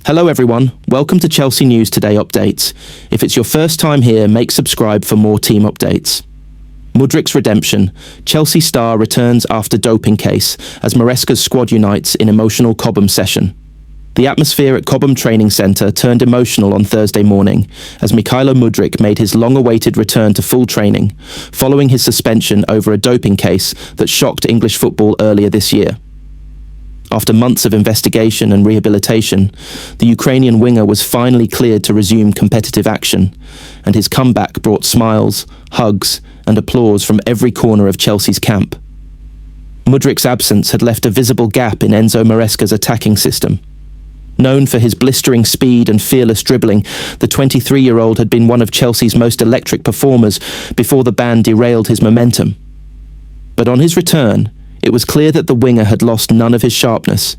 Hello everyone, welcome to Chelsea News Today Updates. If it's your first time here, make subscribe for more team updates. Mudryk's redemption. Chelsea star returns after doping case as Maresca's squad unites in emotional Cobham session. The atmosphere at Cobham Training Centre turned emotional on Thursday morning as Mykhailo Mudryk made his long-awaited return to full training, following his suspension over a doping case that shocked English football earlier this year. After months of investigation and rehabilitation, the Ukrainian winger was finally cleared to resume competitive action, and his comeback brought smiles, hugs, and applause from every corner of Chelsea's camp. Mudryk's absence had left a visible gap in ENZO Maresca's attacking system. Known for his blistering speed and fearless dribbling, the 23-year-old had been one of Chelsea's most electric performers before the ban derailed his momentum. But on his return, it was clear that the winger had lost none of his sharpness.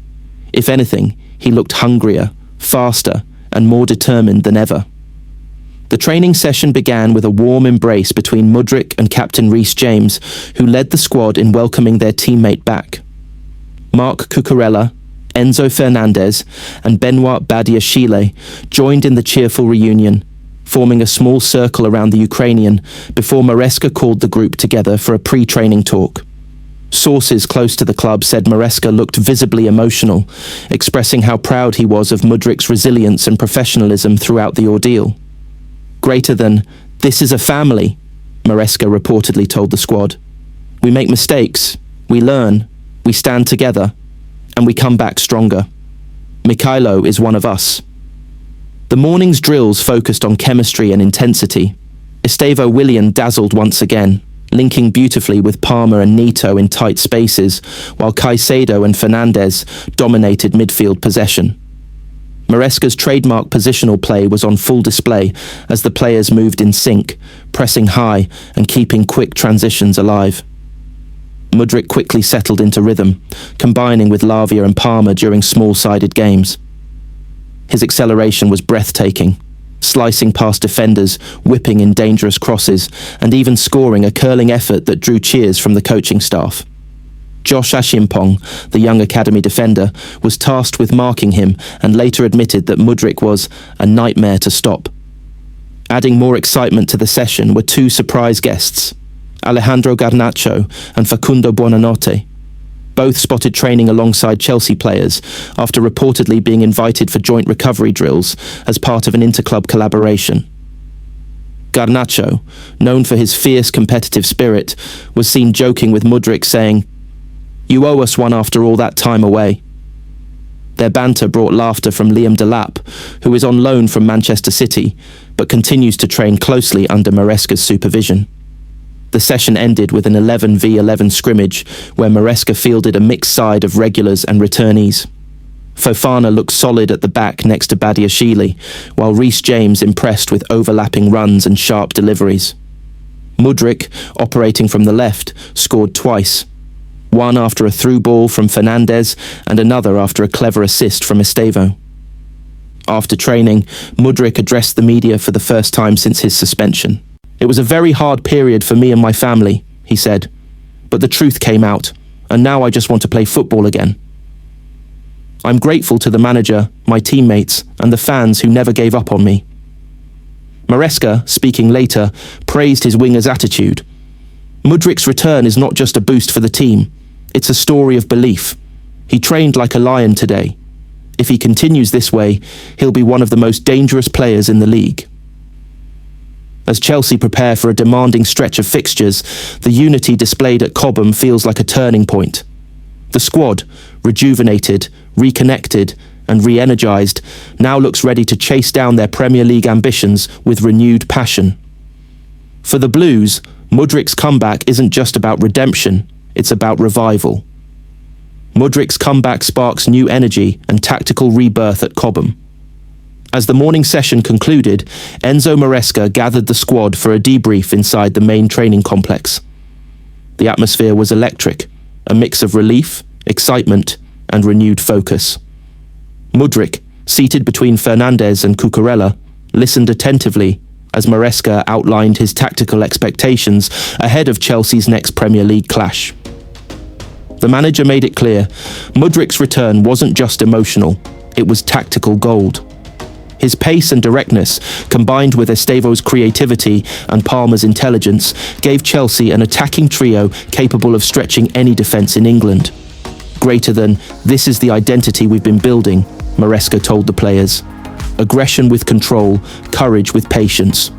If anything, he looked hungrier, faster, and more determined than ever. The training session began with a warm embrace between Mudryk and captain Reece James, who led the squad in welcoming their teammate back. Marc Cucurella, Enzo Fernandez, and Benoit Badiashile joined in the cheerful reunion, forming a small circle around the Ukrainian before Maresca called the group together for a pre-training talk. Sources close to the club said Maresca looked visibly emotional, expressing how proud he was of Mudryk's resilience and professionalism throughout the ordeal. Greater than, "This is a family," Maresca reportedly told the squad. "We make mistakes, we learn, we stand together, and we come back stronger. Mykhailo is one of us." The morning's drills focused on chemistry and intensity. Estevão Willian dazzled once again, linking beautifully with Palmer and Neto in tight spaces, while CAICEDO and Fernandez dominated midfield possession. Maresca's trademark positional play was on full display as the players moved in sync, pressing high and keeping quick transitions alive. Mudryk quickly settled into rhythm, combining with Lavia and Palmer during small-sided games. His acceleration was breathtaking, slicing past defenders, whipping in dangerous crosses, and even scoring a curling effort that drew cheers from the coaching staff. Josh Ashimpong, the young academy defender, was tasked with marking him and later admitted that Mudryk was a nightmare to stop. Adding more excitement to the session were two surprise guests, Alejandro Garnacho and Facundo Buonanotte. Both spotted training alongside Chelsea players after reportedly being invited for joint recovery drills as part of an interclub collaboration. Garnacho, known for his fierce competitive spirit, was seen joking with Mudryk, saying, "You owe us one after all that time away." Their banter brought laughter from Liam Delap, who is on loan from Manchester City, but continues to train closely under Maresca's supervision. The session ended with an 11v11 scrimmage where Maresca fielded a mixed side of regulars and returnees. Fofana looked solid at the back next to Badiashile, while Reece James impressed with overlapping runs and sharp deliveries. Mudryk, operating from the left, scored twice, one after a through ball from Fernandez and another after a clever assist from Estevão. After training, Mudryk addressed the media for the first time since his suspension. "It was a very hard period for me and my family," he said, "but the truth came out, and now I just want to play football again. I'm grateful to the manager, my teammates, and the fans who never gave up on me." Maresca, speaking later, praised his winger's attitude. "Mudryk's return is not just a boost for the team, it's a story of belief. He trained like a lion today. If he continues this way, he'll be one of the most dangerous players in the league." As Chelsea prepare for a demanding stretch of fixtures, the unity displayed at Cobham feels like a turning point. The squad, rejuvenated, reconnected, and re-energised, now looks ready to chase down their Premier League ambitions with renewed passion. For the Blues, Mudryk's comeback isn't just about redemption, it's about revival. Mudryk's comeback sparks new energy and tactical rebirth at Cobham. As the morning session concluded, Enzo Maresca gathered the squad for a debrief inside the main training complex. The atmosphere was electric, a mix of relief, excitement, and renewed focus. Mudryk, seated between Fernandez and Cucurella, listened attentively as Maresca outlined his tactical expectations ahead of Chelsea's next Premier League clash. The manager made it clear, Mudryk's return wasn't just emotional, it was tactical gold. His pace and directness, combined with Estevo's creativity and Palmer's intelligence, gave Chelsea an attacking trio capable of stretching any defence in England. Greater than, "This is the identity we've been building," Maresca told the players. "Aggression with control, courage with patience.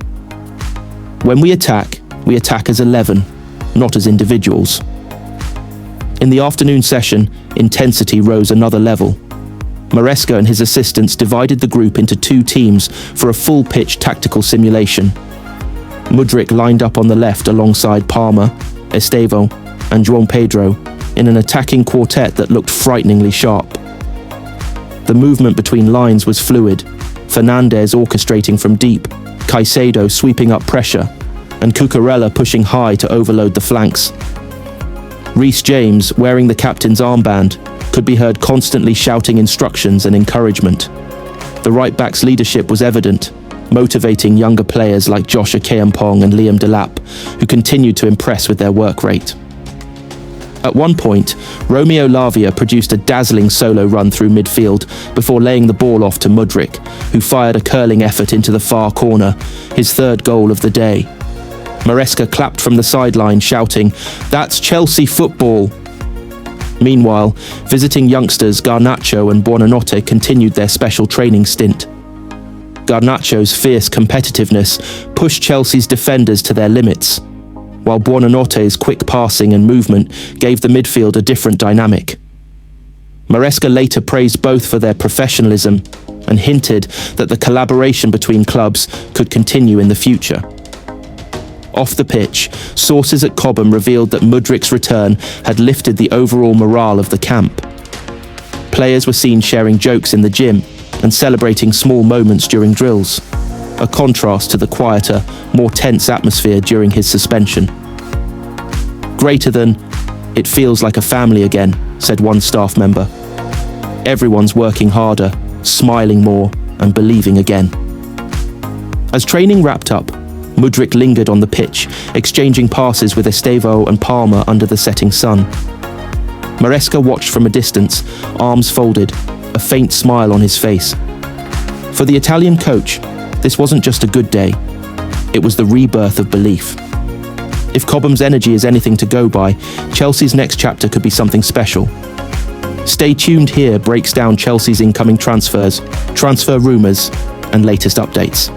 When we attack as 11, not as individuals." In the afternoon session, intensity rose another level. Maresca and his assistants divided the group into two teams for a full-pitch tactical simulation. Mudryk lined up on the left alongside Palmer, Estevo, and João Pedro in an attacking quartet that looked frighteningly sharp. The movement between lines was fluid, Fernandes orchestrating from deep, CAICEDO sweeping up pressure, and Cucurella pushing high to overload the flanks. Reece James, wearing the captain's armband, could be heard constantly shouting instructions and encouragement. The right-back's leadership was evident, motivating younger players like Josh Akeampong and Liam Delap, who continued to impress with their work rate. At one point, Romeo Lavia produced a dazzling solo run through midfield before laying the ball off to Mudryk, who fired a curling effort into the far corner, his third goal of the day. Maresca clapped from the sideline, shouting, "That's Chelsea football!" Meanwhile, visiting youngsters Garnacho and Buonanotte continued their special training stint. Garnacho's fierce competitiveness pushed Chelsea's defenders to their limits, while Buonanotte's quick passing and movement gave the midfield a different dynamic. Maresca later praised both for their professionalism and hinted that the collaboration between clubs could continue in the future. Off the pitch, sources at Cobham revealed that Mudryk's return had lifted the overall morale of the camp. Players were seen sharing jokes in the gym and celebrating small moments during drills, a contrast to the quieter, more tense atmosphere during his suspension. "Greater than, it feels like a family again," said one staff member. "Everyone's working harder, smiling more, and believing again." As training wrapped up, Mudryk lingered on the pitch, exchanging passes with Estevo and Palmer under the setting sun. Maresca watched from a distance, arms folded, a faint smile on his face. For the Italian coach, this wasn't just a good day, it was the rebirth of belief. If Cobham's energy is anything to go by, Chelsea's next chapter could be something special. Stay tuned here breaks down Chelsea's incoming transfers, transfer rumours, and latest updates.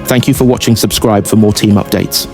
Thank you for watching. Subscribe for more team updates.